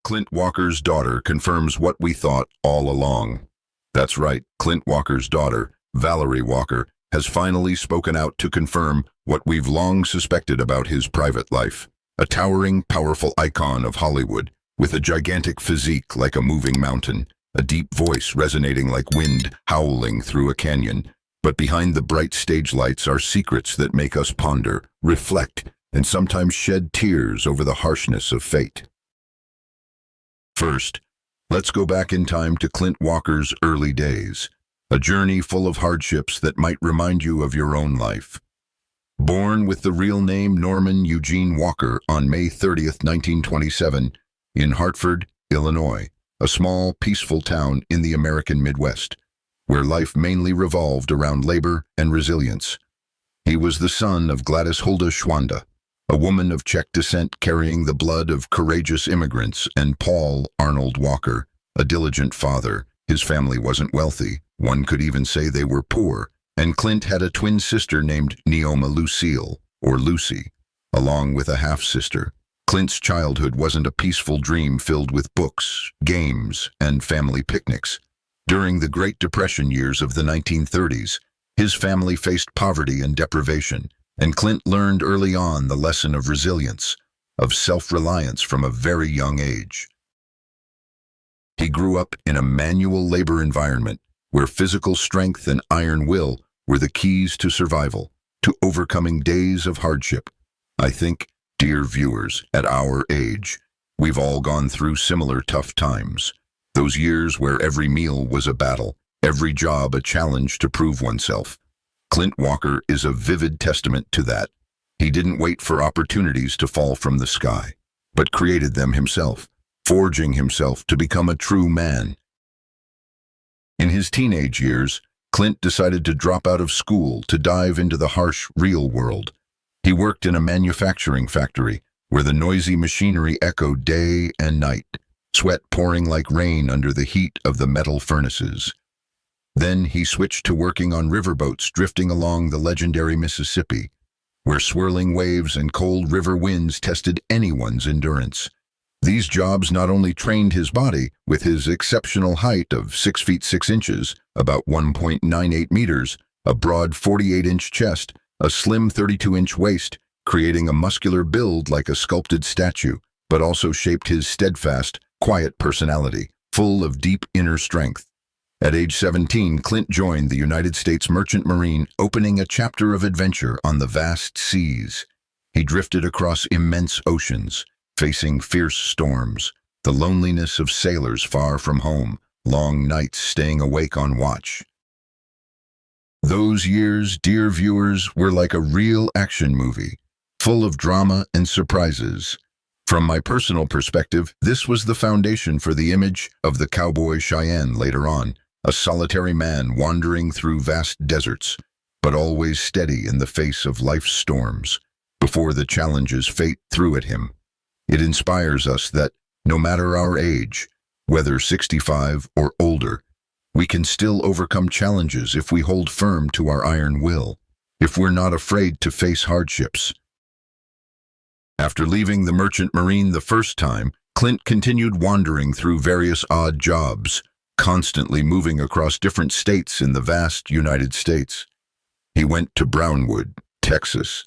Clint Walker's daughter confirms what we thought all along. That's right, Clint Walker's daughter, Valerie Walker, has finally spoken out to confirm what we've long suspected about his private life. A towering, powerful icon of Hollywood, with a gigantic physique like a moving mountain, a deep voice resonating like wind howling through a canyon. But behind the bright stage lights are secrets that make us ponder, reflect, and sometimes shed tears over the harshness of fate. First, let's go back in time to Clint Walker's early days, a journey full of hardships that might remind you of your own life. Born with the real name Norman Eugene Walker on May 30th, 1927, in Hartford, Illinois, a small, peaceful town in the American Midwest, where life mainly revolved around labor and resilience. He was the son of Gladys Hulda Schwanda, a woman of Czech descent carrying the blood of courageous immigrants, and Paul Arnold Walker, a diligent father. His family wasn't wealthy, one could even say they were poor, and Clint had a twin sister named Neoma Lucille, or Lucy, along with a half-sister. Clint's childhood wasn't a peaceful dream filled with books, games, and family picnics. During the Great Depression years of the 1930s, his family faced poverty and deprivation, and Clint learned early on the lesson of resilience, of self-reliance from a very young age. He grew up in a manual labor environment where physical strength and iron will were the keys to survival, to overcoming days of hardship. I think, dear viewers, at our age, we've all gone through similar tough times. Those years where every meal was a battle, every job a challenge to prove oneself. Clint Walker is a vivid testament to that. He didn't wait for opportunities to fall from the sky, but created them himself, forging himself to become a true man. In his teenage years, Clint decided to drop out of school to dive into the harsh, real world. He worked in a manufacturing factory where the noisy machinery echoed day and night, sweat pouring like rain under the heat of the metal furnaces. Then he switched to working on riverboats drifting along the legendary Mississippi, where swirling waves and cold river winds tested anyone's endurance. These jobs not only trained his body, with his exceptional height of 6 feet 6 inches, about 1.98 meters, a broad 48-inch chest, a slim 32-inch waist, creating a muscular build like a sculpted statue, but also shaped his steadfast, quiet personality, full of deep inner strength. At age 17, Clint joined the United States Merchant Marine, opening a chapter of adventure on the vast seas. He drifted across immense oceans, facing fierce storms, the loneliness of sailors far from home, long nights staying awake on watch. Those years, dear viewers, were like a real action movie, full of drama and surprises. From my personal perspective, this was the foundation for the image of the cowboy Cheyenne later on, a solitary man wandering through vast deserts, but always steady in the face of life's storms, before the challenges fate threw at him. It inspires us that, no matter our age, whether 65 or older, we can still overcome challenges if we hold firm to our iron will, if we're not afraid to face hardships. After leaving the Merchant Marine the first time, Clint continued wandering through various odd jobs, constantly moving across different states in the vast United States. He went to Brownwood, Texas,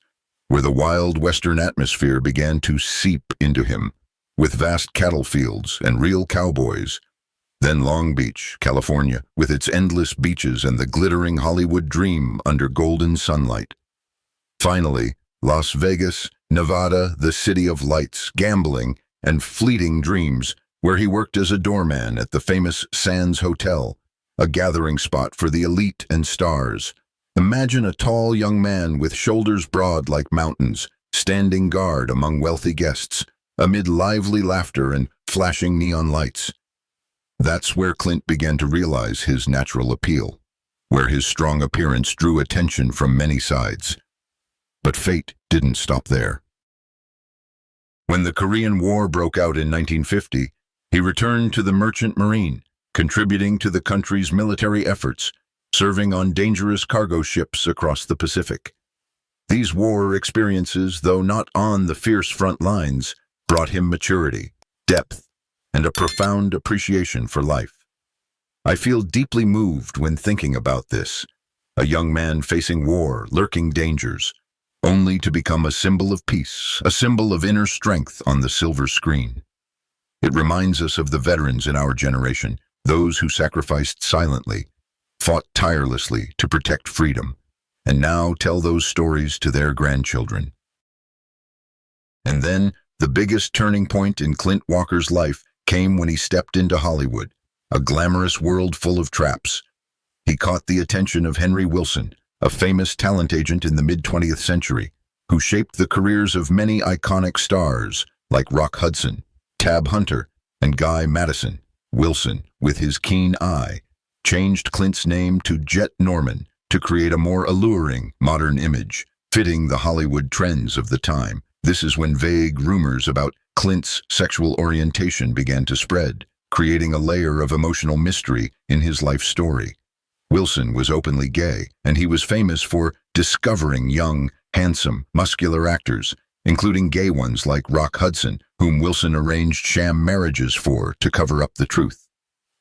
where the wild western atmosphere began to seep into him, with vast cattle fields and real cowboys. Then Long Beach, California, with its endless beaches and the glittering Hollywood dream under golden sunlight. Finally, Las Vegas, Nevada, the city of lights, gambling, and fleeting dreams, where he worked as a doorman at the famous Sands Hotel, a gathering spot for the elite and stars. Imagine a tall young man with shoulders broad like mountains, standing guard among wealthy guests, amid lively laughter and flashing neon lights. That's where Clint began to realize his natural appeal, where his strong appearance drew attention from many sides. But fate didn't stop there. When the Korean War broke out in 1950, he returned to the Merchant Marine, contributing to the country's military efforts, serving on dangerous cargo ships across the Pacific. These war experiences, though not on the fierce front lines, brought him maturity, depth, and a profound appreciation for life. I feel deeply moved when thinking about this. A young man facing war, lurking dangers, only to become a symbol of peace, a symbol of inner strength on the silver screen. It reminds us of the veterans in our generation, those who sacrificed silently, fought tirelessly to protect freedom, and now tell those stories to their grandchildren. And then, the biggest turning point in Clint Walker's life came when he stepped into Hollywood, a glamorous world full of traps. He caught the attention of Henry Wilson, a famous talent agent in the mid-20th century, who shaped the careers of many iconic stars like Rock Hudson, Tab Hunter, and Guy Madison. Wilson, with his keen eye, changed Clint's name to Jet Norman to create a more alluring, modern image, fitting the Hollywood trends of the time. This is when vague rumors about Clint's sexual orientation began to spread, creating a layer of emotional mystery in his life story. Wilson was openly gay, and he was famous for discovering young, handsome, muscular actors, including gay ones like Rock Hudson, whom Wilson arranged sham marriages for to cover up the truth.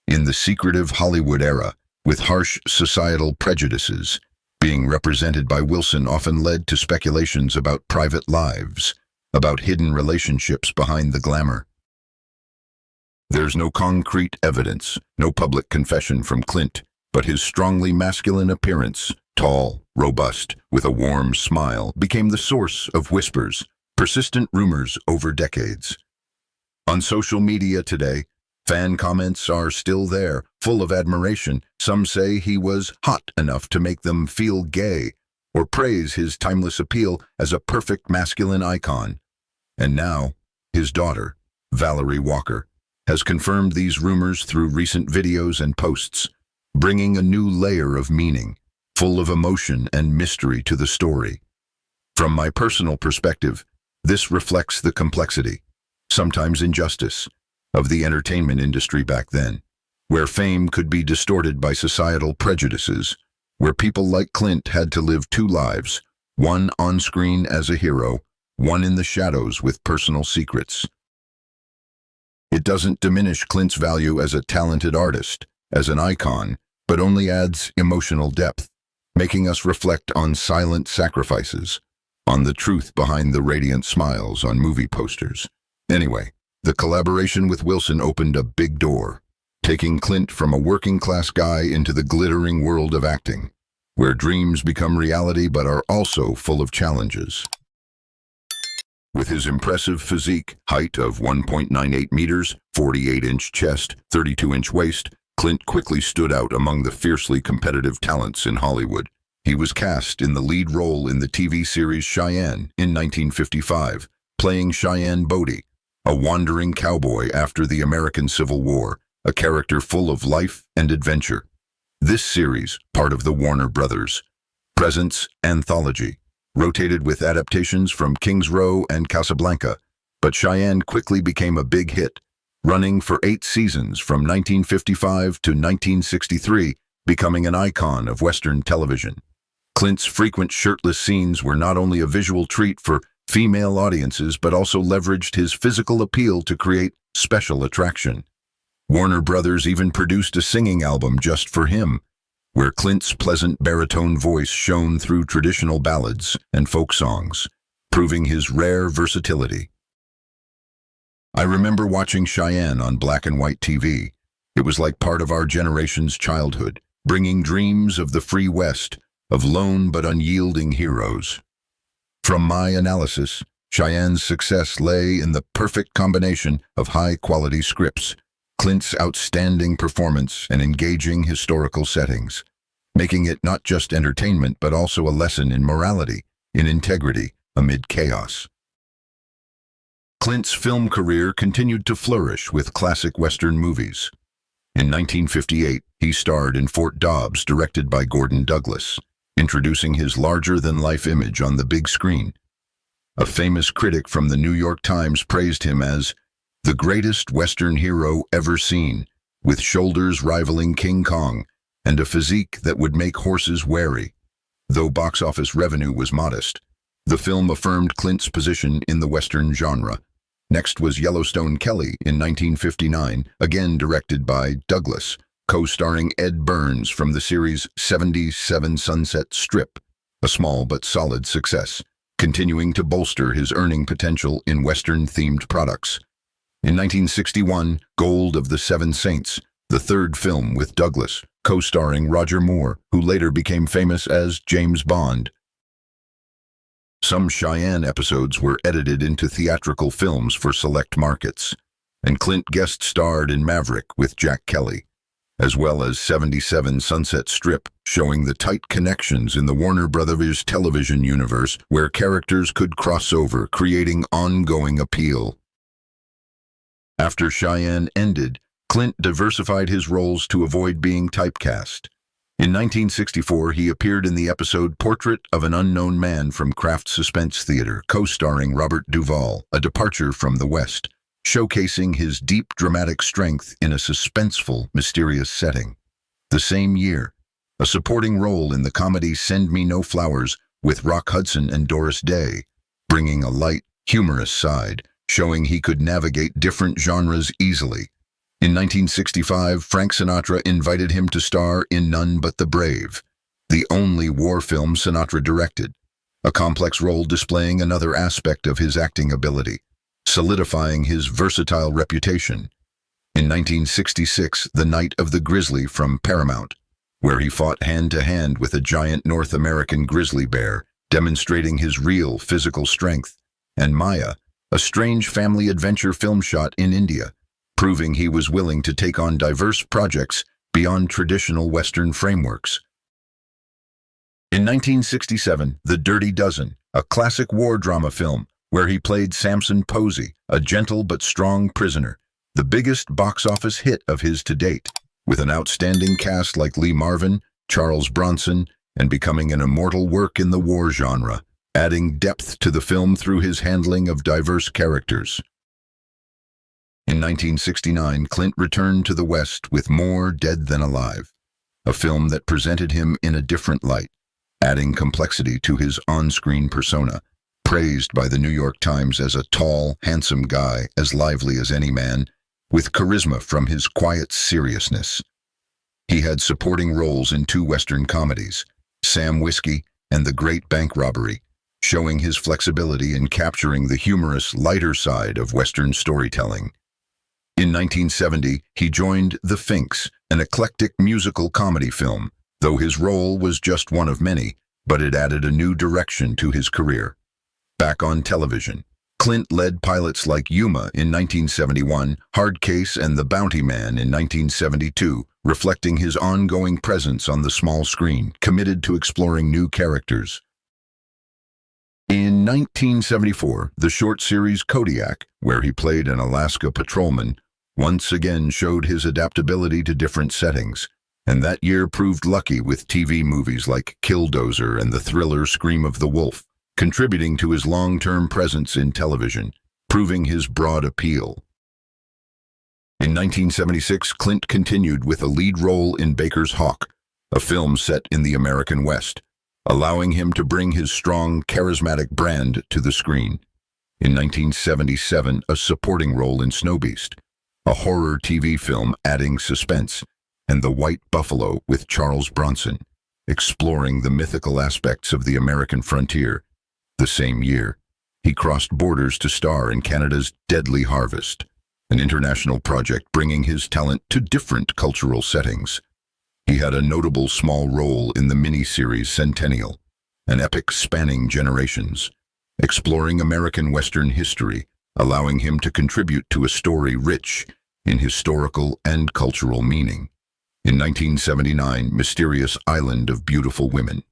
In the secretive Hollywood era, with harsh societal prejudices, being represented by Wilson often led to speculations about private lives, about hidden relationships behind the glamour. There's no concrete evidence, no public confession from Clint, but his strongly masculine appearance, tall, robust, with a warm smile, became the source of whispers, persistent rumors over decades. On social media today, fan comments are still there, full of admiration. Some say he was hot enough to make them feel gay, or praise his timeless appeal as a perfect masculine icon. And now, his daughter, Valerie Walker, has confirmed these rumors through recent videos and posts, bringing a new layer of meaning, full of emotion and mystery to the story. From my personal perspective, this reflects the complexity, sometimes injustice, of the entertainment industry back then, where fame could be distorted by societal prejudices, where people like Clint had to live two lives, one on screen as a hero, one in the shadows with personal secrets. It doesn't diminish Clint's value as a talented artist, as an icon, but only adds emotional depth, making us reflect on silent sacrifices, on the truth behind the radiant smiles on movie posters. Anyway, the collaboration with Wilson opened a big door, taking Clint from a working-class guy into the glittering world of acting, where dreams become reality but are also full of challenges. With his impressive physique, height of 1.98 meters, 48-inch chest, 32-inch waist, Clint quickly stood out among the fiercely competitive talents in Hollywood. He was cast in the lead role in the TV series Cheyenne in 1955, playing Cheyenne Bodie, a wandering cowboy after the American Civil War, a character full of life and adventure. This series, part of the Warner Brothers Presents anthology, rotated with adaptations from Kings Row and Casablanca, but Cheyenne quickly became a big hit, running for 8 seasons from 1955 to 1963, becoming an icon of Western television. Clint's frequent shirtless scenes were not only a visual treat for female audiences but also leveraged his physical appeal to create special attraction. Warner Brothers even produced a singing album just for him, where Clint's pleasant baritone voice shone through traditional ballads and folk songs, proving his rare versatility. I remember watching Cheyenne on black and white TV. It was like part of our generation's childhood, bringing dreams of the free West, of lone but unyielding heroes. From my analysis, Cheyenne's success lay in the perfect combination of high-quality scripts, Clint's outstanding performance, and engaging historical settings, making it not just entertainment but also a lesson in morality, in integrity, amid chaos. Clint's film career continued to flourish with classic Western movies. In 1958, he starred in Fort Dobbs, directed by Gordon Douglas, introducing his larger-than-life image on the big screen. A famous critic from the New York Times praised him as the greatest Western hero ever seen, with shoulders rivaling King Kong and a physique that would make horses wary. Though box office revenue was modest, the film affirmed Clint's position in the Western genre, Next was Yellowstone Kelly in 1959, again directed by Douglas, co-starring Ed Burns from the series 77 Sunset Strip, a small but solid success, continuing to bolster his earning potential in Western-themed products. In 1961, Gold of the Seven Saints, the third film with Douglas, co-starring Roger Moore, who later became famous as James Bond. Some Cheyenne episodes were edited into theatrical films for select markets, and Clint guest starred in Maverick with Jack Kelly, as well as 77 Sunset Strip, showing the tight connections in the Warner Brothers television universe where characters could cross over, creating ongoing appeal. After Cheyenne ended, Clint diversified his roles to avoid being typecast. In 1964, he appeared in the episode Portrait of an Unknown Man from Kraft Suspense Theater, co-starring Robert Duvall, a departure from the West, showcasing his deep dramatic strength in a suspenseful, mysterious setting. The same year, a supporting role in the comedy Send Me No Flowers with Rock Hudson and Doris Day, bringing a light, humorous side, showing he could navigate different genres easily. In 1965, Frank Sinatra invited him to star in None But the Brave, the only war film Sinatra directed, a complex role displaying another aspect of his acting ability, solidifying his versatile reputation. In 1966, The Night of the Grizzly from Paramount, where he fought hand-to-hand with a giant North American grizzly bear, demonstrating his real physical strength, and Maya, a strange family adventure film shot in India, proving he was willing to take on diverse projects beyond traditional Western frameworks. In 1967, The Dirty Dozen, a classic war drama film, where he played Samson Posey, a gentle but strong prisoner, the biggest box office hit of his to date, with an outstanding cast like Lee Marvin, Charles Bronson, and becoming an immortal work in the war genre, adding depth to the film through his handling of diverse characters. In 1969, Clint returned to the West with More Dead Than Alive, a film that presented him in a different light, adding complexity to his on-screen persona, praised by the New York Times as a tall, handsome guy, as lively as any man, with charisma from his quiet seriousness. He had supporting roles in two Western comedies, Sam Whiskey and The Great Bank Robbery, showing his flexibility in capturing the humorous, lighter side of Western storytelling. In 1970, he joined The Finks, an eclectic musical comedy film, though his role was just one of many, but it added a new direction to his career. Back on television, Clint led pilots like Yuma in 1971, Hard Case and The Bounty Man in 1972, reflecting his ongoing presence on the small screen, committed to exploring new characters. In 1974, the short series Kodiak, where he played an Alaska patrolman, once again showed his adaptability to different settings, and that year proved lucky with TV movies like Killdozer and the thriller Scream of the Wolf, contributing to his long-term presence in television, proving his broad appeal. In 1976, Clint continued with a lead role in Baker's Hawk, a film set in the American West, allowing him to bring his strong, charismatic brand to the screen. In 1977, a supporting role in Snow Beast, a horror TV film adding suspense, and The White Buffalo with Charles Bronson, exploring the mythical aspects of the American frontier. The same year, he crossed borders to star in Canada's Deadly Harvest, an international project bringing his talent to different cultural settings. He had a notable small role in the miniseries Centennial, an epic spanning generations, exploring American Western history, allowing him to contribute to a story rich in historical and cultural meaning. In 1979, Mysterious Island of Beautiful Women,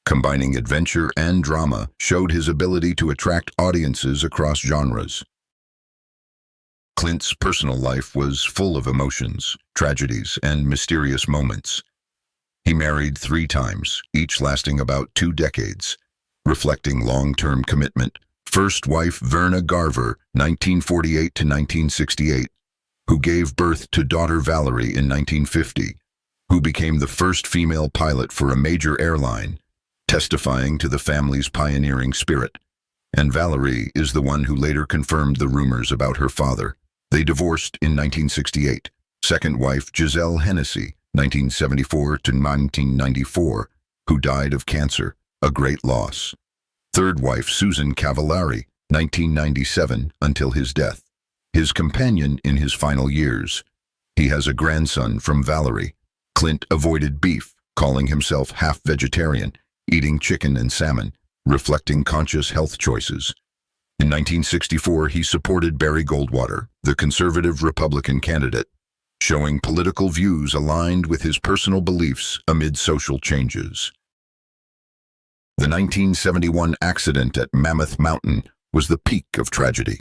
combining adventure and drama, showed his ability to attract audiences across genres. Clint's personal life was full of emotions, tragedies, and mysterious moments. He married 3 times, each lasting about 2 decades, reflecting long-term commitment. First wife Verna Garver, 1948 to 1968, who gave birth to daughter Valerie in 1950, who became the first female pilot for a major airline, testifying to the family's pioneering spirit. And Valerie is the one who later confirmed the rumors about her father. They divorced in 1968. Second wife Giselle Hennessy, 1974 to 1994, who died of cancer, a great loss. Third wife Susan Cavallari, 1997 until his death, his companion in his final years. He has a grandson from Valerie. Clint avoided beef, calling himself half-vegetarian, eating chicken and salmon, reflecting conscious health choices. In 1964, he supported Barry Goldwater, the conservative Republican candidate, showing political views aligned with his personal beliefs amid social changes. The 1971 accident at Mammoth Mountain was the peak of tragedy.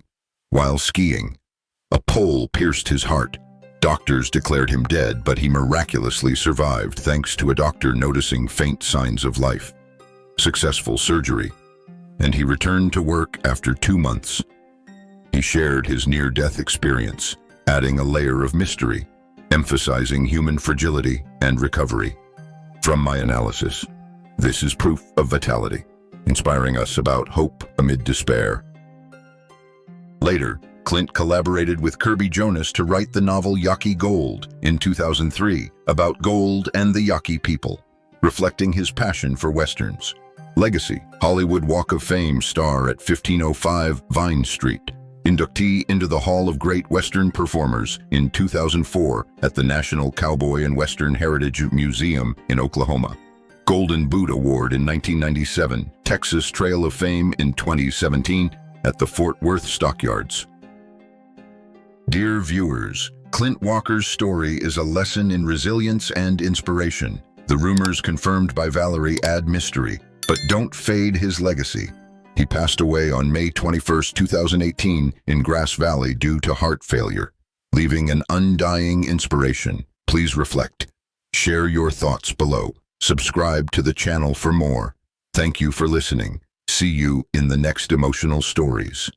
While skiing, a pole pierced his heart. Doctors declared him dead, but he miraculously survived thanks to a doctor noticing faint signs of life. Successful surgery, and he returned to work after 2 months. He shared his near-death experience, adding a layer of mystery, emphasizing human fragility and recovery. From my analysis, this is proof of vitality, inspiring us about hope amid despair. Later, Clint collaborated with Kirby Jonas to write the novel Yaqui Gold in 2003 about gold and the Yaqui people, reflecting his passion for Westerns. Legacy: Hollywood Walk of Fame star at 1505 Vine Street. Inductee into the Hall of Great Western Performers in 2004 at the National Cowboy and Western Heritage Museum in Oklahoma. Golden Boot Award in 1997, Texas Trail of Fame in 2017 at the Fort Worth Stockyards. Dear viewers, Clint Walker's story is a lesson in resilience and inspiration. The rumors confirmed by Valerie add mystery, but don't fade his legacy. He passed away on May 21, 2018 in Grass Valley due to heart failure, leaving an undying inspiration. Please reflect. Share your thoughts below. Subscribe to the channel for more. Thank you for listening. See you in the next emotional stories.